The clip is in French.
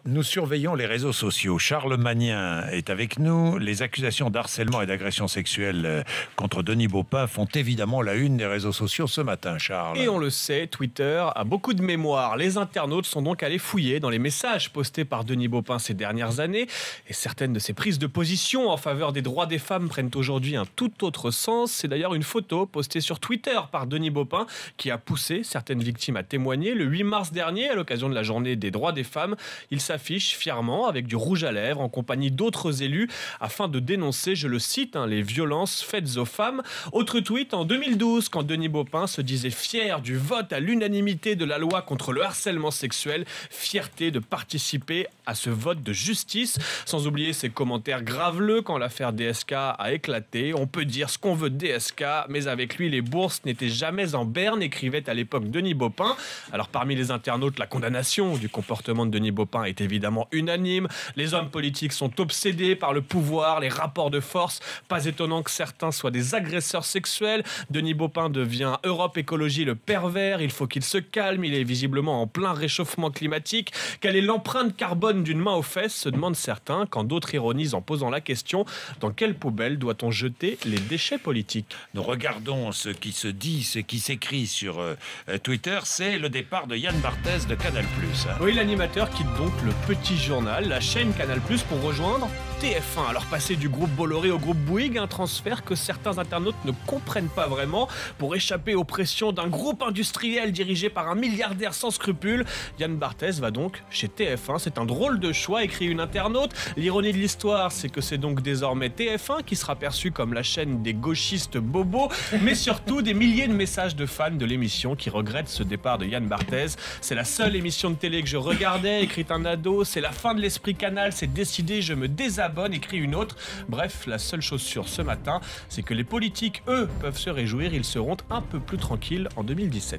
Nous surveillons les réseaux sociaux. Charles Magnien est avec nous. Les accusations d'harcèlement et d'agression sexuelle contre Denis Baupin font évidemment la une des réseaux sociaux ce matin, Charles. Et on le sait, Twitter a beaucoup de mémoire. Les internautes sont donc allés fouiller dans les messages postés par Denis Baupin ces dernières années. Et certaines de ses prises de position en faveur des droits des femmes prennent aujourd'hui un tout autre sens. C'est d'ailleurs une photo postée sur Twitter par Denis Baupin qui a poussé certaines victimes à témoigner. Le 8 mars dernier, à l'occasion de la journée des droits des femmes, il s'affiche fièrement avec du rouge à lèvres en compagnie d'autres élus afin de dénoncer, je le cite, les violences faites aux femmes. Autre tweet en 2012 quand Denis Baupin se disait fier du vote à l'unanimité de la loi contre le harcèlement sexuel, fierté de participer à ce vote de justice, sans oublier ses commentaires graveleux quand l'affaire DSK a éclaté. On peut dire ce qu'on veut de DSK, mais avec lui les bourses n'étaient jamais en berne, écrivait à l'époque Denis Baupin. Alors parmi les internautes, la condamnation du comportement de Denis Baupin est évidemment unanime. Les hommes politiques sont obsédés par le pouvoir, les rapports de force. Pas étonnant que certains soient des agresseurs sexuels. Denis Baupin devient Europe Écologie le pervers. Il faut qu'il se calme. Il est visiblement en plein réchauffement climatique. Quelle est l'empreinte carbone d'une main aux fesses, se demandent certains, quand d'autres ironisent en posant la question: dans quelle poubelle doit-on jeter les déchets politiques? Nous regardons ce qui se dit, ce qui s'écrit sur Twitter. C'est le départ de Yann Barthès de Canal+. Oui, l'animateur quitte donc le Petit Journal, la chaîne Canal+, pour rejoindre TF1. Alors passer du groupe Bolloré au groupe Bouygues, un transfert que certains internautes ne comprennent pas vraiment. Pour échapper aux pressions d'un groupe industriel dirigé par un milliardaire sans scrupules, Yann Barthès va donc chez TF1. C'est un drôle de choix, écrit une internaute. L'ironie de l'histoire, c'est que c'est donc désormais TF1 qui sera perçu comme la chaîne des gauchistes bobos, mais surtout des milliers de messages de fans de l'émission qui regrettent ce départ de Yann Barthès. C'est la seule émission de télé que je regardais, écrit un ado. C'est la fin de l'esprit Canal, c'est décidé, je me désabonne, écrit une autre. Bref, la seule chose sûre ce matin, c'est que les politiques, eux, peuvent se réjouir. Ils seront un peu plus tranquilles en 2017.